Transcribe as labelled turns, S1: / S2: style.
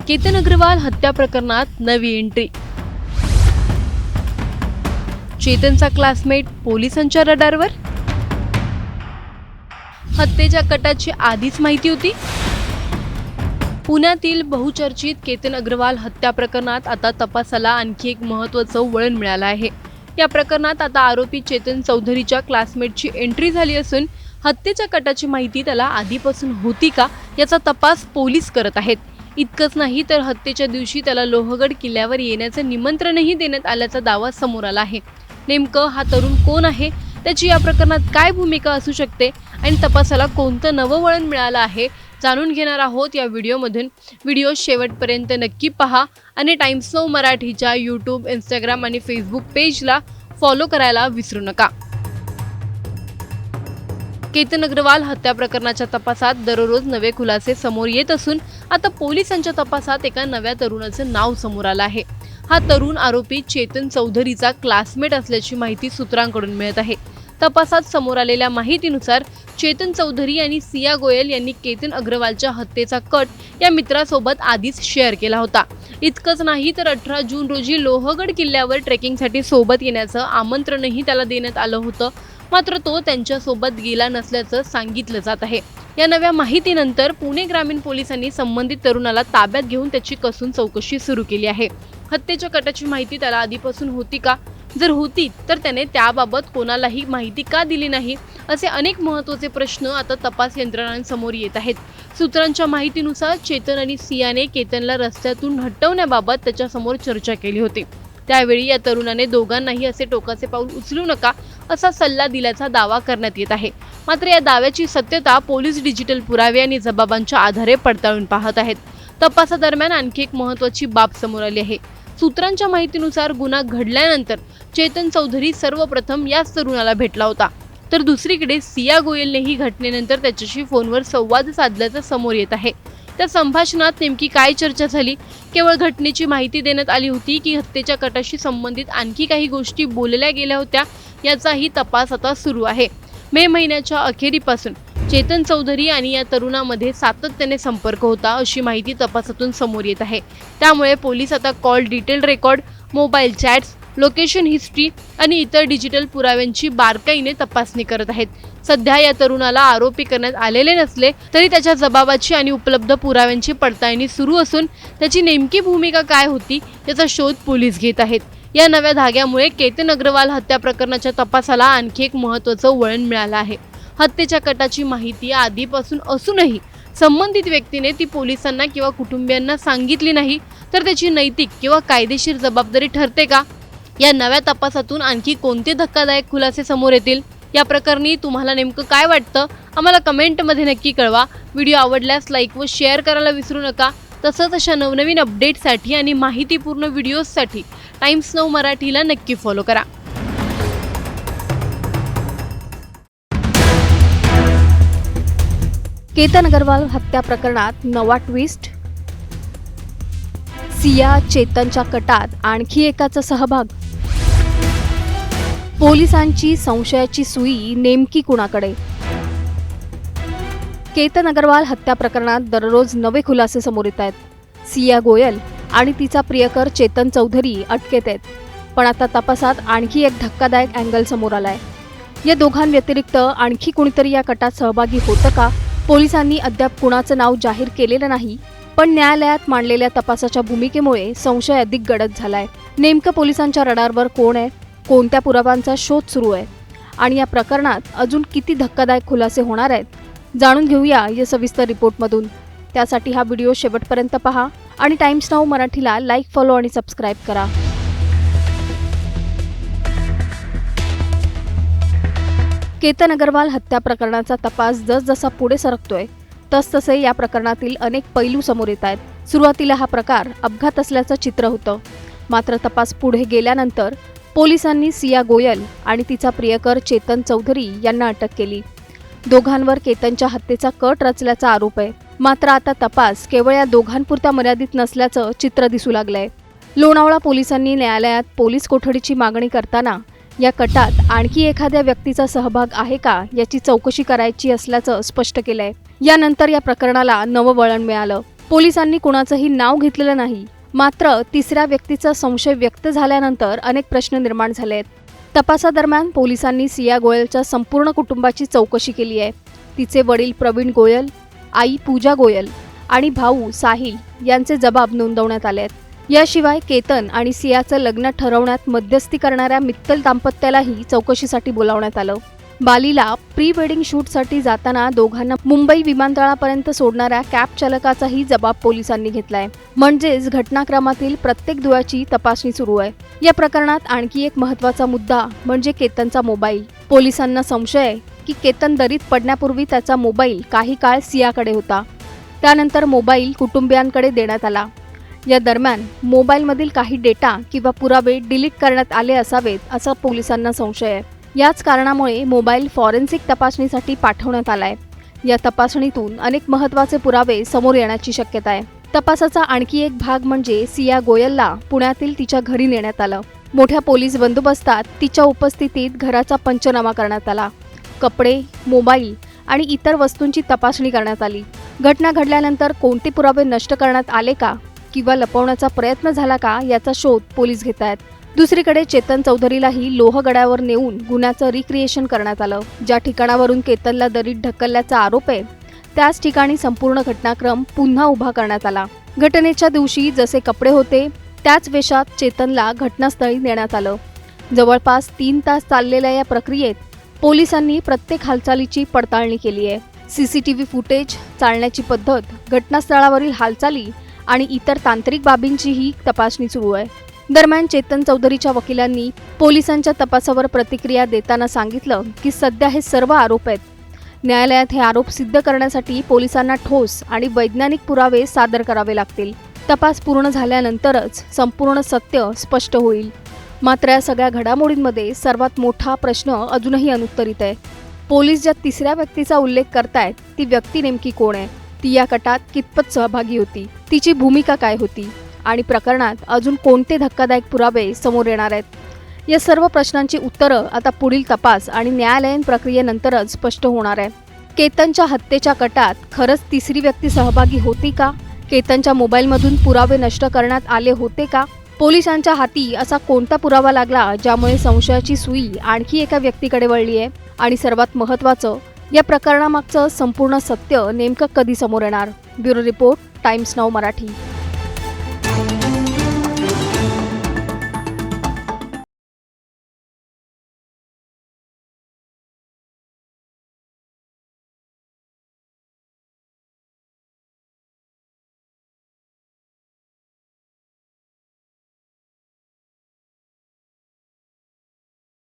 S1: केतन अग्रवाल हत्या प्रकरणात नवी एंट्री। चेतनचा क्लासमेट पोलिसांच्या रडारवर। हत्येच्या कटाची आधीच माहिती होती। पुण्यातील बहुचर्चित केतन अग्रवाल हत्या प्रकरणात आता तपासाला आणखी एक महत्त्वाचं वळण मिळालं आहे। या प्रकरणात आता आरोपी चेतन चौधरीच्या क्लासमेटची एंट्री झाली असून हत्येच्या कटाची माहिती त्याला आधीपासून होती का याचा तपास पोलीस करत आहेत। इतकंच नाही तर हत्येच्या दिवशी त्याला लोहगड किल्ल्यावर येण्याचं निमंत्रणही देण्यात आल्याचा दावा समोर आला आहे। नेमकं हा तरुण कोण आहे, त्याची या प्रकरणात काय भूमिका असू शकते आणि तपासाला कोणतं नवं वळण मिळालं आहे जाणून घेणार आहोत या व्हिडिओमधून। व्हिडिओ शेवटपर्यंत नक्की पहा आणि टाइम्स नाऊ मराठीच्या यूट्यूब, इंस्टाग्राम आणि फेसबुक पेजला फॉलो करायला विसरू नका। केतन अग्रवाल हत्या प्रकरणाच्या तपासात दररोज नवे खुलासे समोर येत असून आता पोलिसांच्या तपासात एका नव्या तरुणाचं नाव समोर आलं आहे। हा तरुण आरोपी चेतन चौधरीचा क्लासमेट असल्याची माहिती सूत्रांकडून मिळत आहे। तपासात समोर आलेल्या माहितीनुसार चेतन चौधरी आणि सिया गोयल यांनी केतन अग्रवालच्या हत्येचा कट या मित्रासोबत आधीच शेअर केला होता। इतकंच नाही तर 18 जून रोजी लोहगड किल्ल्यावर ट्रेकिंगसाठी सोबत येण्याचं आमंत्रणही त्याला देण्यात आलं होतं, मात्र तो त्यांच्यासोबत गेला नसल्याचं सांगितलं जात आहे। या नव्या माहितीनंतर पुणे ग्रामीण पोलिसांनी संबंधित तरुणाला ताब्यात घेऊन त्याची कसून चौकशी सुरू केली आहे। हत्येच्या कटाची माहिती त्याला आधीपासून होती का? जर होती तर त्याने त्याबाबत कोणालाही माहिती का दिली नाही, असे अनेक महत्त्वाचे प्रश्न आता तपास यंत्रणांसमोर येत आहेत। सूत्रांच्या माहितीनुसार चेतन आणि सियाने केतनला रस्त्यातून हटवण्याबाबत त्याच्यासमोर चर्चा केली होती। त्यावेळी या तरुणाने दोघांनाही असे टोकाचे पाऊल उचलू नका असा सल्ला दिल्याचा दावा करण्यात येत आहे। मात्र या दाव्याची सत्यता पोलीस डिजिटल पुरावे आणि जबाबांच्या आधारे पडताळून पाहत आहेत। तपासादरम्यान आणखी एक महत्त्वाची बाब समोर आली आहे। सूत्रांच्या माहितीनुसार गुन्हा घडल्यानंतर चेतन चौधरी सर्वप्रथम याच तरुणाला भेटला होता, तर दुसरीकडे सिया गोयलनेही घटनेनंतर त्याच्याशी फोनवर संवाद साधल्याचं समोर येत आहे। त्या संभाषणात नेमकी काय चर्चा झाली? केवळ घटनेची माहिती देण्यात आली होती की हत्येच्या कटाशी संबंधित आणखी काही गोष्टी बोलल्या गेल्या होत्या, याचाही तपास आता सुरू आहे। मे महिन्याच्या अखेरीपासून चेतन चौधरी आणि या तरुणामध्ये सातत्याने संपर्क होता अशी माहिती तपासातून समोर येत आहे। त्यामुळे पोलीस आता call detail record, mobile chats, location history आणि इतर डिजिटल पुराव्यांची बारकाईने तपासणी करत आहेत। सध्या या तरुणाला आरोपी करण्यात आलेले नसले तरी त्याच्या जबाबाची आणि उपलब्ध पुराव्यांची पडताळणी सुरू असून त्याची नेमकी भूमिका काय होती याचा शोध पोलीस घेत आहेत। या नव्या धाग्यामुळे केतन अग्रवाल हत्या प्रकरणाच्या तपासाला आणखी एक महत्त्वाचं वळण मिळालं आहे। हत्येच्या कटाची माहिती आधीपासून असूनही संबंधित व्यक्तीने ती पोलिसांना किंवा कुटुंबियांना सांगितली नाही तर त्याची नैतिक किंवा कायदेशीर जबाबदारी ठरते का? या नव्या तपासातून आणखी कोणते धक्कादायक खुलासे समोर येतील? या प्रकरणी तुम्हाला नेमकं काय वाटतं? आम्हाला कमेंटमध्ये नक्की कळवा। व्हिडिओ आवडल्यास लाईक व शेअर करायला विसरू नका। तसंच अशा नवनवीन अपडेटसाठी आणि माहितीपूर्ण व्हिडिओजसाठी टाइम्स नाऊ मराठीला नक्की फॉलो करा।
S2: केतन अग्रवाल हत्या प्रकरणात नवा ट्विस्ट। सिया चेतनच्या कटात आणखी एकाचा सहभाग। पोलिसांची संशयाची सुई नेमकी कुणाकडे? केतन अग्रवाल हत्या प्रकरणात दररोज नवे खुलासे समोर येत आहेत। सिया गोयल आणि तिचा प्रियकर चेतन चौधरी अटकेत आहेत, पण आता तपासात आणखी एक धक्कादायक अँगल समोर आलाय। या दोघांव्यतिरिक्त आणखी कुणीतरी या कटात सहभागी होतं का? पोलिसांनी अद्याप कुणाचं नाव जाहीर केलेलं नाही, पण न्यायालयात मांडलेल्या तपासाच्या भूमिकेमुळे संशय अधिक गडद झालाय। नेमकं पोलिसांच्या रडारवर कोण आहे? कोणत्या पुराव्यांचा शोध सुरू आहे? आणि या प्रकरणात अजून किती धक्कादायक खुलासे होणार आहेत? जाणून घेऊया या सविस्तर रिपोर्टमधून। त्यासाठी हा व्हिडिओ शेवटपर्यंत पहा आणि टाइम्स नाऊ मराठीला लाईक, फॉलो आणि सबस्क्राईब करा। केतन अग्रवाल हत्या प्रकरणाचा तपास जसजसा पुढे सरकतोय तसतसे या प्रकरणातील अनेक पैलू समोर येत आहेत। सुरुवातीला हा प्रकार अपघात असल्याचं चित्र होतं, मात्र तपास पुढे गेल्यानंतर पोलिसांनी सिया गोयल आणि तिचा प्रियकर चेतन चौधरी यांना अटक केली। दोघांवर केतनच्या हत्येचा कट रचल्याचा आरोप आहे, मात्र आता तपास केवळ या दोघांपुरता मर्यादित नसल्याचं चित्र दिसू लागलंय। लोणावळा पोलिसांनी न्यायालयात पोलीस कोठडीची मागणी करताना या कटात आणखी एखाद्या व्यक्तीचा सहभाग आहे का याची चौकशी करायची असल्याचं स्पष्ट केलंय। यानंतर या प्रकरणाला नवं वळण मिळालं। पोलिसांनी कुणाचंही नाव घेतलेलं नाही. मात्र तिसऱ्या व्यक्तीचा संशय व्यक्त झाल्यानंतर अनेक प्रश्न निर्माण झाले आहेत. तपासादरम्यान पोलिसांनी सिया गोयलच्या संपूर्ण कुटुंबाची चौकशी केली आहे. तिचे वडील प्रवीण गोयल, आई पूजा गोयल आणि भाऊ साहिल यांचे जबाब नोंदवण्यात आले आहेत. याशिवाय केतन आणि सियाचं लग्न ठरवण्यात मध्यस्थी करणाऱ्या मित्तल दाम्पत्यालाही चौकशीसाठी बोलावण्यात आलं. बालीला प्री वेडिंग शूटसाठी जाताना दोघांना मुंबई विमानतळापर्यंत सोडणाऱ्या कॅब चालकाचाही जबाब पोलिसांनी घेतलाय. म्हणजेच घटनाक्रमातील प्रत्येक दुव्याची तपासणी सुरू आहे. या प्रकरणात आणखी एक महत्त्वाचा मुद्दा म्हणजे केतनचा मोबाईल. पोलिसांना संशय आहे की केतन दरीत पडण्यापूर्वी त्याचा मोबाईल काही काळ सियाकडे होता. त्यानंतर मोबाईल कुटुंबियांकडे देण्यात आला. या दरम्यान मोबाईलमधील काही डेटा किंवा पुरावे डिलीट करण्यात आले असावेत असा पोलिसांना संशय आहे. याच कारणामुळे मोबाईल फॉरेन्सिक तपासणीसाठी पाठवण्यात आलाय. या तपासणीतून अनेक महत्त्वाचे पुरावे समोर येण्याची शक्यता आहे. तपासाचा आणखी एक भाग म्हणजे सिया गोयलला पुण्यातील तिच्या घरी नेण्यात आलं. मोठ्या पोलीस बंदोबस्तात तिच्या उपस्थितीत घराचा पंचनामा करण्यात आला. कपडे, मोबाईल आणि इतर वस्तूंची तपासणी करण्यात आली. घटना घडल्यानंतर कोणते पुरावे नष्ट करण्यात आले का किंवा लपवण्याचा प्रयत्न झाला का याचा शोध पोलीस घेत आहेत. दुसरीकडे चेतन चौधरीलाही लोहगडावर नेऊन गुन्ह्याचं रिक्रिएशन करण्यात आलं. ज्या ठिकाणावरून केतनला दरीत ढकलल्याचा आरोप आहे त्याच ठिकाणी संपूर्ण घटनाक्रम पुन्हा उभा करण्यात आला. घटनेच्या दिवशी जसे कपडे होते त्याच वेशात चेतनला घटनास्थळी नेण्यात आलं. जवळपास 3 तास चाललेल्या या प्रक्रियेत पोलिसांनी प्रत्येक हालचालीची पडताळणी केली आहे. CCTV फुटेज, चालण्याची पद्धत, घटनास्थळावरील हालचाली आणि इतर तांत्रिक बाबींचीही तपासणी सुरू आहे. दरम्यान चेतन चौधरीच्या वकिलांनी पोलिसांच्या तपासावर प्रतिक्रिया देताना सांगितलं की सध्या हे सर्व आरोप आहेत. न्यायालयात हे आरोप सिद्ध करण्यासाठी पोलिसांना ठोस आणि वैज्ञानिक पुरावे सादर करावे लागतील. तपास पूर्ण झाल्यानंतरच संपूर्ण सत्य स्पष्ट होईल. मात्र या सगळ्या घडामोडींमध्ये सर्वात मोठा प्रश्न अजूनही अनुत्तरित आहे. पोलीस ज्या तिसऱ्या व्यक्तीचा उल्लेख करतायत ती व्यक्ती नेमकी कोण आहे? ती या कटात कितपत सहभागी होती? तिची भूमिका काय होती? आणि प्रकरणात अजून कोणते धक्कादायक पुरावे समोर येणार आहेत? या सर्व प्रश्नांची उत्तरं आता पुढील तपास आणि न्यायालयीन प्रक्रियेनंतरच स्पष्ट होणार आहे. केतनच्या हत्येच्या कटात खरंच तिसरी व्यक्ती सहभागी होती का? केतनच्या मोबाईलमधून पुरावे नष्ट करण्यात आले होते का? पोलिसांच्या हाती असा कोणता पुरावा लागला ज्यामुळे संशयाची सुई आणखी एका व्यक्तीकडे वळली आहे? आणि सर्वात महत्त्वाचं, या प्रकरणामागचं संपूर्ण सत्य नेमकं कधी समोर येणार? Bureau report, times now Marathi.